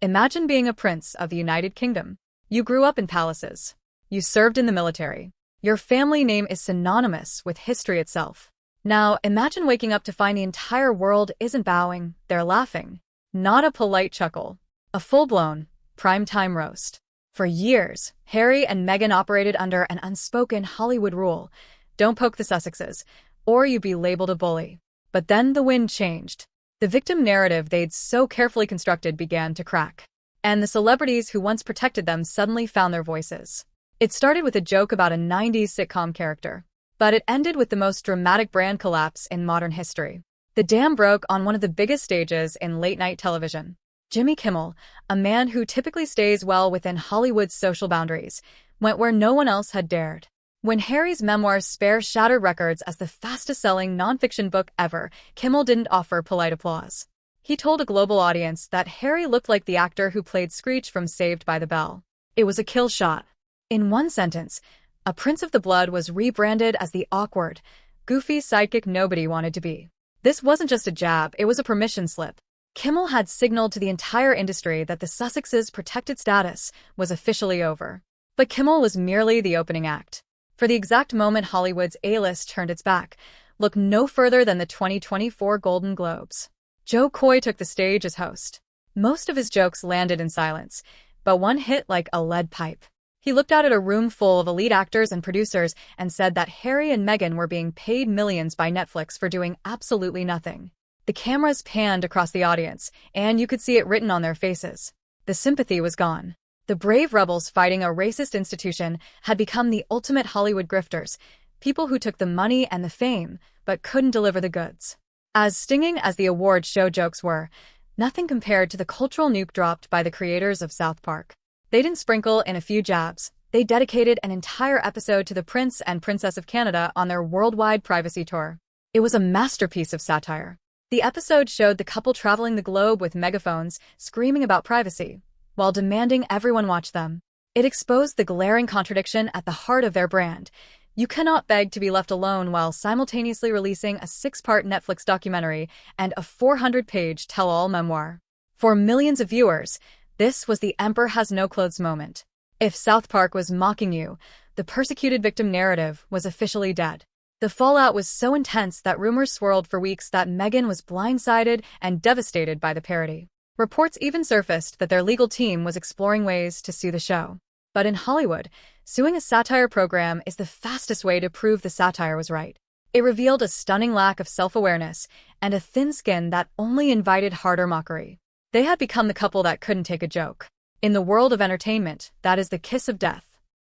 Imagine being a prince of the United Kingdom. You grew up in palaces. You served in the military. Your family name is synonymous with history itself. Now, imagine waking up to find the entire world isn't bowing, they're laughing. Not a polite chuckle. A full-blown, primetime roast. For years, Harry and Meghan operated under an unspoken Hollywood rule. Don't poke the Sussexes, or you'd be labeled a bully. But then the wind changed. The victim narrative they'd so carefully constructed began to crack. And the celebrities who once protected them suddenly found their voices. It started with a joke about a 90s sitcom character. But it ended with the most dramatic brand collapse in modern history. The dam broke on one of the biggest stages in late-night television. Jimmy Kimmel, a man who typically stays well within Hollywood's social boundaries, went where no one else had dared. When Harry's memoirs Spare shattered records as the fastest-selling nonfiction book ever, Kimmel didn't offer polite applause. He told a global audience that Harry looked like the actor who played Screech from Saved by the Bell. It was a kill shot. In one sentence, a Prince of the Blood was rebranded as the awkward, goofy sidekick nobody wanted to be. This wasn't just a jab, it was a permission slip. Kimmel had signaled to the entire industry that the Sussexes' protected status was officially over. But Kimmel was merely the opening act. For the exact moment Hollywood's A-list turned its back, look no further than the 2024 Golden Globes. Joe Coy took the stage as host. Most of his jokes landed in silence, but one hit like a lead pipe. He looked out at a room full of elite actors and producers and said that Harry and Meghan were being paid millions by Netflix for doing absolutely nothing. The cameras panned across the audience, and you could see it written on their faces. The sympathy was gone. The brave rebels fighting a racist institution had become the ultimate Hollywood grifters, people who took the money and the fame, but couldn't deliver the goods. As stinging as the award show jokes were, nothing compared to the cultural nuke dropped by the creators of South Park. They didn't sprinkle in a few jabs. They dedicated an entire episode to the Prince and Princess of Canada on their worldwide privacy tour. It was a masterpiece of satire. The episode showed the couple traveling the globe with megaphones, screaming about privacy, while demanding everyone watch them. It exposed the glaring contradiction at the heart of their brand. You cannot beg to be left alone while simultaneously releasing a 6-part Netflix documentary and a 400-page tell-all memoir. For millions of viewers, this was the Emperor has no clothes moment. If South Park was mocking you, the persecuted victim narrative was officially dead. The fallout was so intense that rumors swirled for weeks that Meghan was blindsided and devastated by the parody. Reports even surfaced that their legal team was exploring ways to sue the show. But in Hollywood, suing a satire program is the fastest way to prove the satire was right. It revealed a stunning lack of self-awareness and a thin skin that only invited harder mockery. They had become the couple that couldn't take a joke. In the world of entertainment, that is the kiss of death.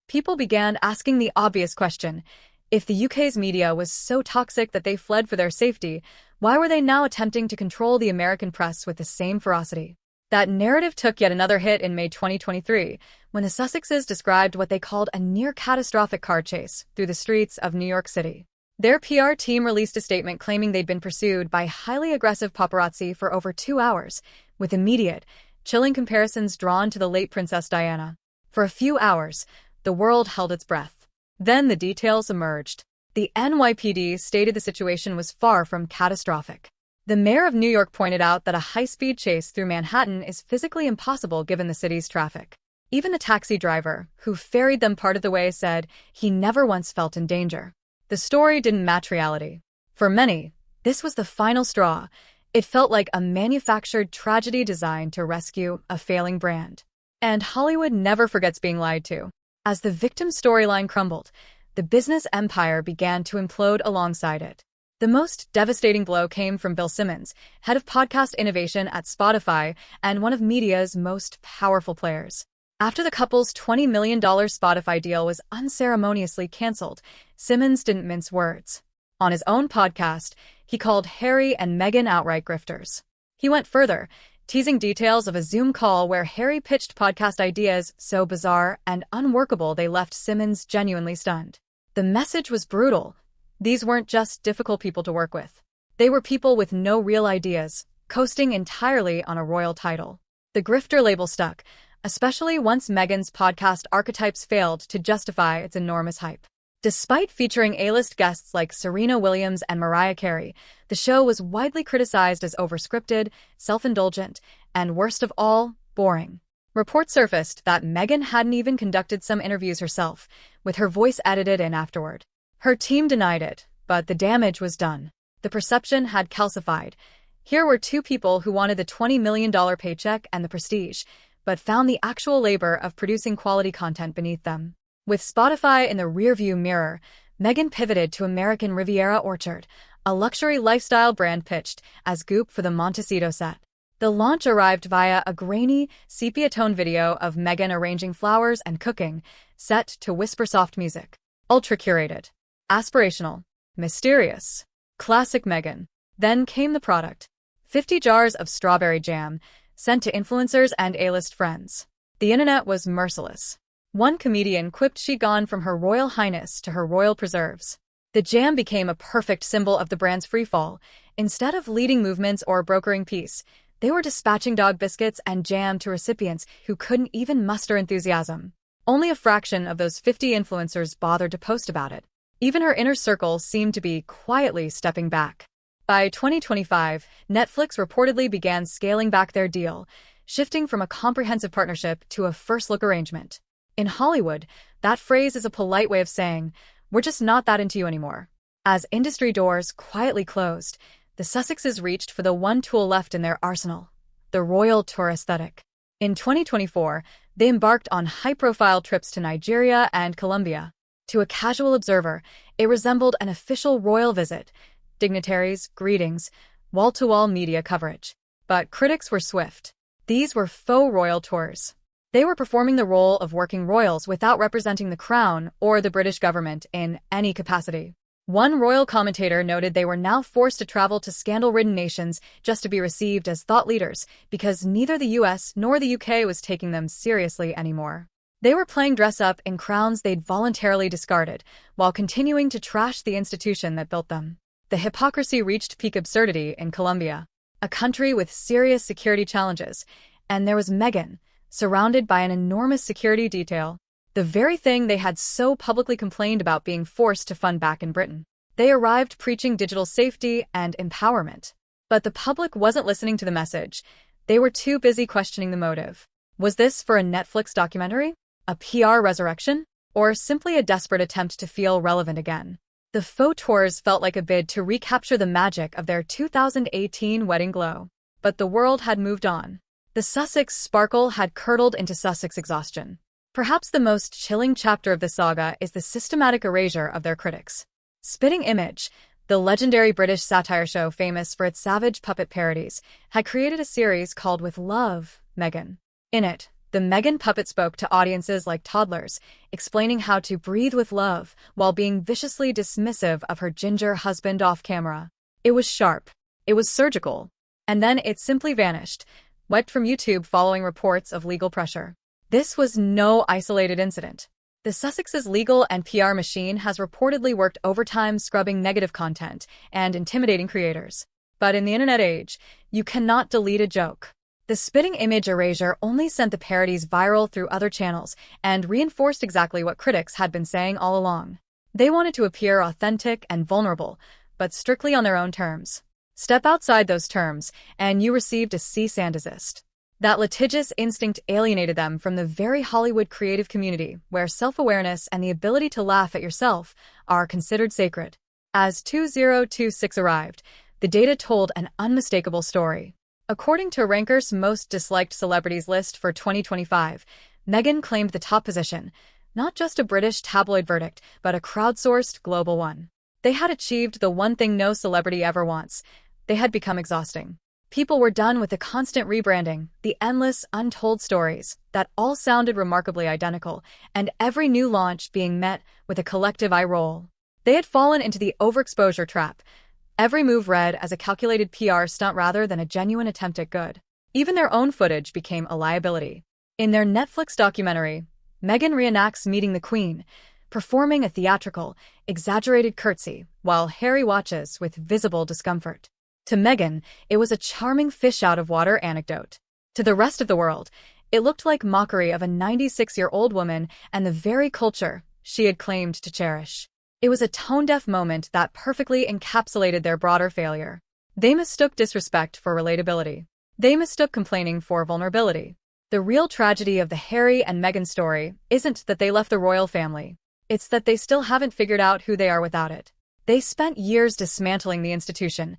People began asking the obvious question: if the UK's media was so toxic that they fled for their safety, why were they now attempting to control the American press with the same ferocity? That narrative took yet another hit in May 2023, when the Sussexes described what they called a near-catastrophic car chase through the streets of New York City. Their PR team released a statement claiming they'd been pursued by highly aggressive paparazzi for over 2 hours, with immediate, chilling comparisons drawn to the late Princess Diana. For a few hours, the world held its breath. Then the details emerged. The NYPD stated the situation was far from catastrophic. The mayor of New York pointed out that a high-speed chase through Manhattan is physically impossible given the city's traffic. Even the taxi driver, who ferried them part of the way, said he never once felt in danger. The story didn't match reality. For many, this was the final straw. It felt like a manufactured tragedy designed to rescue a failing brand. And Hollywood never forgets being lied to. As the victim storyline crumbled, the business empire began to implode alongside it. The most devastating blow came from Bill Simmons, head of podcast innovation at Spotify and one of media's most powerful players. After the couple's $20 million Spotify deal was unceremoniously canceled, Simmons didn't mince words. On his own podcast, he called Harry and Meghan outright grifters. He went further, teasing details of a Zoom call where Harry pitched podcast ideas so bizarre and unworkable they left Simmons genuinely stunned. The message was brutal. These weren't just difficult people to work with. They were people with no real ideas, coasting entirely on a royal title. The grifter label stuck, especially once Meghan's podcast archetypes failed to justify its enormous hype. Despite featuring A-list guests like Serena Williams and Mariah Carey, the show was widely criticized as overscripted, self-indulgent, and worst of all, boring. Reports surfaced that Meghan hadn't even conducted some interviews herself, with her voice edited in afterward. Her team denied it, but the damage was done. The perception had calcified. Here were two people who wanted the $20 million paycheck and the prestige, but found the actual labor of producing quality content beneath them. With Spotify in the rearview mirror, Meghan pivoted to American Riviera Orchard, a luxury lifestyle brand pitched as goop for the Montecito set. The launch arrived via a grainy, sepia-toned video of Meghan arranging flowers and cooking, set to whisper-soft music. Ultra-curated. Aspirational. Mysterious. Classic Meghan. Then came the product. 50 jars of strawberry jam, sent to influencers and A-list friends. The internet was merciless. One comedian quipped she'd gone from Her Royal Highness to Her Royal Preserves. The jam became a perfect symbol of the brand's freefall. Instead of leading movements or brokering peace, they were dispatching dog biscuits and jam to recipients who couldn't even muster enthusiasm. Only a fraction of those 50 influencers bothered to post about it. Even her inner circle seemed to be quietly stepping back. By 2025, Netflix reportedly began scaling back their deal, shifting from a comprehensive partnership to a first-look arrangement. In Hollywood, that phrase is a polite way of saying, "We're just not that into you anymore." As industry doors quietly closed, the Sussexes reached for the one tool left in their arsenal, the royal tour aesthetic. In 2024, they embarked on high-profile trips to Nigeria and Colombia. To a casual observer, it resembled an official royal visit, dignitaries, greetings, wall-to-wall media coverage. But critics were swift. These were faux royal tours. They were performing the role of working royals without representing the crown or the British government in any capacity. One royal commentator noted they were now forced to travel to scandal-ridden nations just to be received as thought leaders because neither the US nor the UK was taking them seriously anymore. They were playing dress-up in crowns they'd voluntarily discarded, while continuing to trash the institution that built them. The hypocrisy reached peak absurdity in Colombia, a country with serious security challenges, and there was Meghan, surrounded by an enormous security detail. The very thing they had so publicly complained about being forced to fund back in Britain. They arrived preaching digital safety and empowerment. But the public wasn't listening to the message. They were too busy questioning the motive. Was this for a Netflix documentary? A PR resurrection? Or simply a desperate attempt to feel relevant again? The faux tours felt like a bid to recapture the magic of their 2018 wedding glow. But the world had moved on. The Sussex sparkle had curdled into Sussex exhaustion. Perhaps the most chilling chapter of the saga is the systematic erasure of their critics. Spitting Image, the legendary British satire show famous for its savage puppet parodies, had created a series called With Love, Meghan. In it, the Meghan puppet spoke to audiences like toddlers, explaining how to breathe with love while being viciously dismissive of her ginger husband off-camera. It was sharp. It was surgical. And then it simply vanished, wiped from YouTube following reports of legal pressure. This was no isolated incident. The Sussex's legal and PR machine has reportedly worked overtime scrubbing negative content and intimidating creators. But in the internet age, you cannot delete a joke. The Spitting Image erasure only sent the parodies viral through other channels and reinforced exactly what critics had been saying all along. They wanted to appear authentic and vulnerable, but strictly on their own terms. Step outside those terms, and you received a cease and desist. That litigious instinct alienated them from the very Hollywood creative community, where self-awareness and the ability to laugh at yourself are considered sacred. As 2026 arrived, the data told an unmistakable story. According to Ranker's Most Disliked Celebrities list for 2025, Meghan claimed the top position, not just a British tabloid verdict, but a crowdsourced global one. They had achieved the one thing no celebrity ever wants. They had become exhausting. People were done with the constant rebranding, the endless, untold stories that all sounded remarkably identical, and every new launch being met with a collective eye roll. They had fallen into the overexposure trap, every move read as a calculated PR stunt rather than a genuine attempt at good. Even their own footage became a liability. In their Netflix documentary, Meghan reenacts meeting the Queen, performing a theatrical, exaggerated curtsy, while Harry watches with visible discomfort. To Meghan, it was a charming fish-out-of-water anecdote. To the rest of the world, it looked like mockery of a 96-year-old woman and the very culture she had claimed to cherish. It was a tone-deaf moment that perfectly encapsulated their broader failure. They mistook disrespect for relatability. They mistook complaining for vulnerability. The real tragedy of the Harry and Meghan story isn't that they left the royal family. It's that they still haven't figured out who they are without it. They spent years dismantling the institution,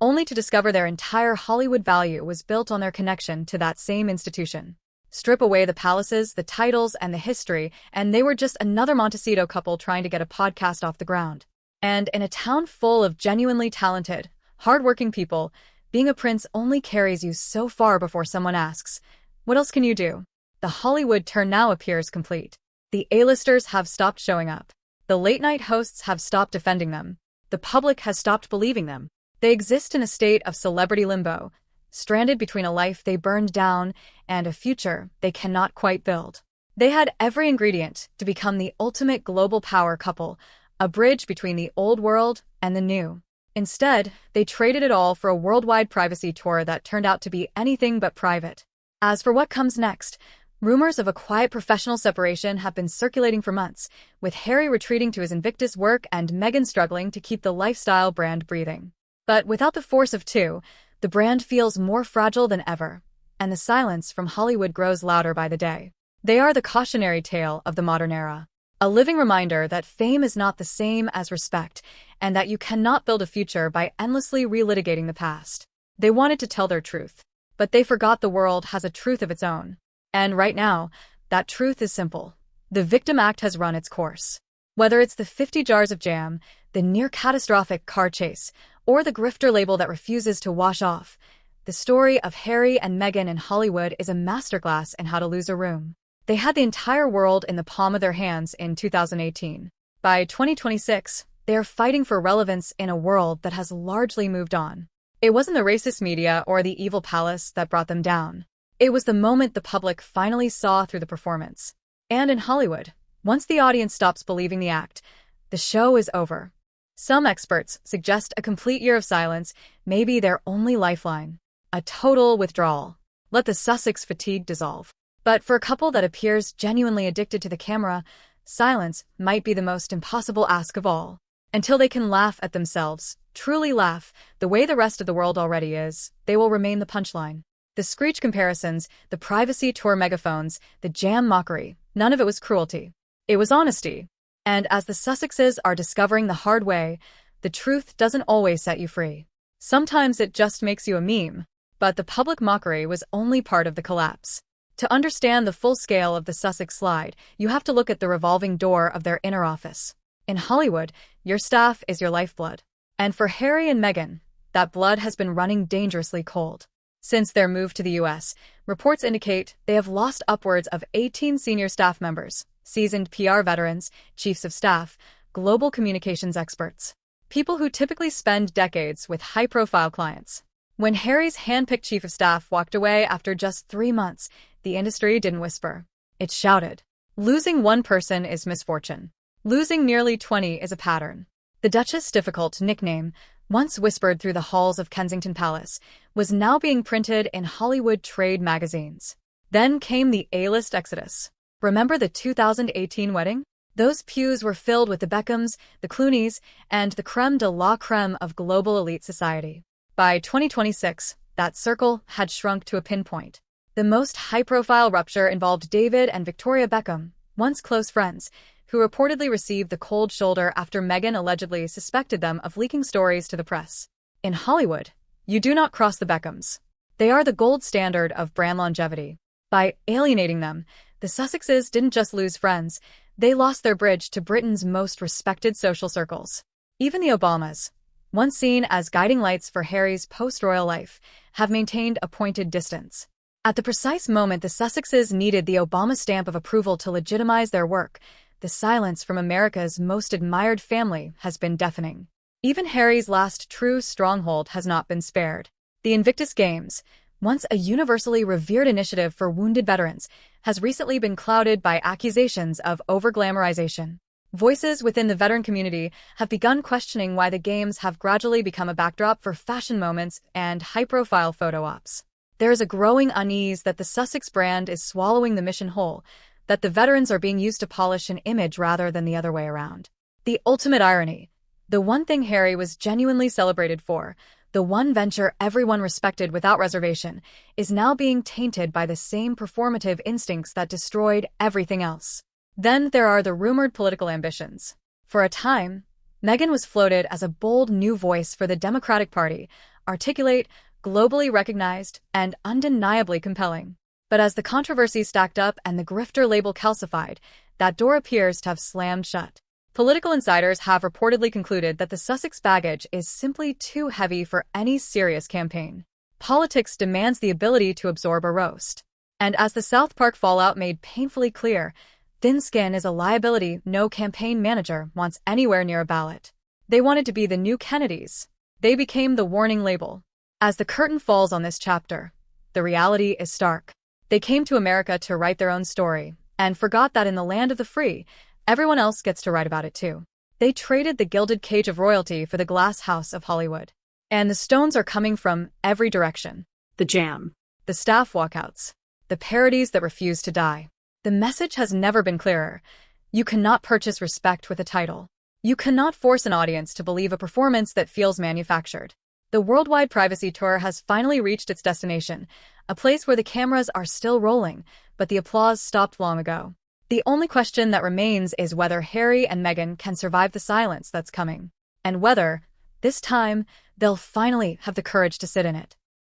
only to discover their entire Hollywood value was built on their connection to that same institution. Strip away the palaces, the titles, and the history, and they were just another Montecito couple trying to get a podcast off the ground. And in a town full of genuinely talented, hardworking people, being a prince only carries you so far before someone asks, "What else can you do?" The Hollywood turn now appears complete. The A-listers have stopped showing up. The late-night hosts have stopped defending them. The public has stopped believing them. They exist in a state of celebrity limbo, stranded between a life they burned down and a future they cannot quite build. They had every ingredient to become the ultimate global power couple, a bridge between the old world and the new. Instead, they traded it all for a worldwide privacy tour that turned out to be anything but private. As for what comes next, rumors of a quiet professional separation have been circulating for months, with Harry retreating to his Invictus work and Meghan struggling to keep the lifestyle brand breathing. But without the force of two, the brand feels more fragile than ever, and the silence from Hollywood grows louder by the day. They are the cautionary tale of the modern era, a living reminder that fame is not the same as respect, and that you cannot build a future by endlessly relitigating the past. They wanted to tell their truth, but they forgot the world has a truth of its own. And right now, that truth is simple. The victim act has run its course. Whether it's the 50 jars of jam, the near-catastrophic car chase, or the grifter label that refuses to wash off, the story of Harry and Meghan in Hollywood is a masterclass in how to lose a room. They had the entire world in the palm of their hands in 2018. By 2026, they are fighting for relevance in a world that has largely moved on. It wasn't the racist media or the evil palace that brought them down. It was the moment the public finally saw through the performance. And in Hollywood, once the audience stops believing the act, the show is over. Some experts suggest a complete year of silence may be their only lifeline. A total withdrawal. Let the Sussex fatigue dissolve. But for a couple that appears genuinely addicted to the camera, silence might be the most impossible ask of all. Until they can laugh at themselves, truly laugh, the way the rest of the world already is, they will remain the punchline. The screech comparisons, the privacy tour megaphones, the jam mockery, none of it was cruelty. It was honesty. And as the Sussexes are discovering the hard way, the truth doesn't always set you free. Sometimes it just makes you a meme. But the public mockery was only part of the collapse. To understand the full scale of the Sussex slide, you have to look at the revolving door of their inner office. In Hollywood, your staff is your lifeblood. And for Harry and Meghan, that blood has been running dangerously cold. Since their move to the US, reports indicate they have lost upwards of 18 senior staff members, seasoned PR veterans, chiefs of staff, global communications experts, people who typically spend decades with high-profile clients. When Harry's hand-picked chief of staff walked away after just 3 months, the industry didn't whisper. It shouted. Losing one person is misfortune. Losing nearly 20 is a pattern. The Duchess' difficult nickname, once whispered through the halls of Kensington Palace, was now being printed in Hollywood trade magazines. Then came the A-list exodus. Remember the 2018 wedding? Those pews were filled with the Beckhams, the Clooneys, and the creme de la creme of global elite society. By 2026, that circle had shrunk to a pinpoint. The most high-profile rupture involved David and Victoria Beckham, once close friends, who reportedly received the cold shoulder after Meghan allegedly suspected them of leaking stories to the press. In Hollywood, you do not cross the Beckhams. They are the gold standard of brand longevity. By alienating them, the Sussexes didn't just lose friends, they lost their bridge to Britain's most respected social circles. Even the Obamas, once seen as guiding lights for Harry's post-royal life, have maintained a pointed distance. At the precise moment the Sussexes needed the Obama stamp of approval to legitimize their work, the silence from America's most admired family has been deafening. Even Harry's last true stronghold has not been spared. The Invictus Games, once a universally revered initiative for wounded veterans, has recently been clouded by accusations of over-glamorization. Voices within the veteran community have begun questioning why the Games have gradually become a backdrop for fashion moments and high-profile photo ops. There is a growing unease that the Sussex brand is swallowing the mission whole, that the veterans are being used to polish an image rather than the other way around. The ultimate irony, the one thing Harry was genuinely celebrated for, the one venture everyone respected without reservation, is now being tainted by the same performative instincts that destroyed everything else. Then there are the rumored political ambitions. For a time, Meghan was floated as a bold new voice for the Democratic Party, articulate, globally recognized, and undeniably compelling. But as the controversy stacked up and the grifter label calcified, that door appears to have slammed shut. Political insiders have reportedly concluded that the Sussex baggage is simply too heavy for any serious campaign. Politics demands the ability to absorb a roast. And as the South Park fallout made painfully clear, thin skin is a liability no campaign manager wants anywhere near a ballot. They wanted to be the new Kennedys. They became the warning label. As the curtain falls on this chapter, the reality is stark. They came to America to write their own story, and forgot that in the land of the free, everyone else gets to write about it too. They traded the gilded cage of royalty for the glass house of Hollywood. And the stones are coming from every direction. The jam. The staff walkouts. The parodies that refuse to die. The message has never been clearer. You cannot purchase respect with a title. You cannot force an audience to believe a performance that feels manufactured. The worldwide privacy tour has finally reached its destination, a place where the cameras are still rolling, but the applause stopped long ago. The only question that remains is whether Harry and Meghan can survive the silence that's coming, and whether, this time, they'll finally have the courage to sit in it.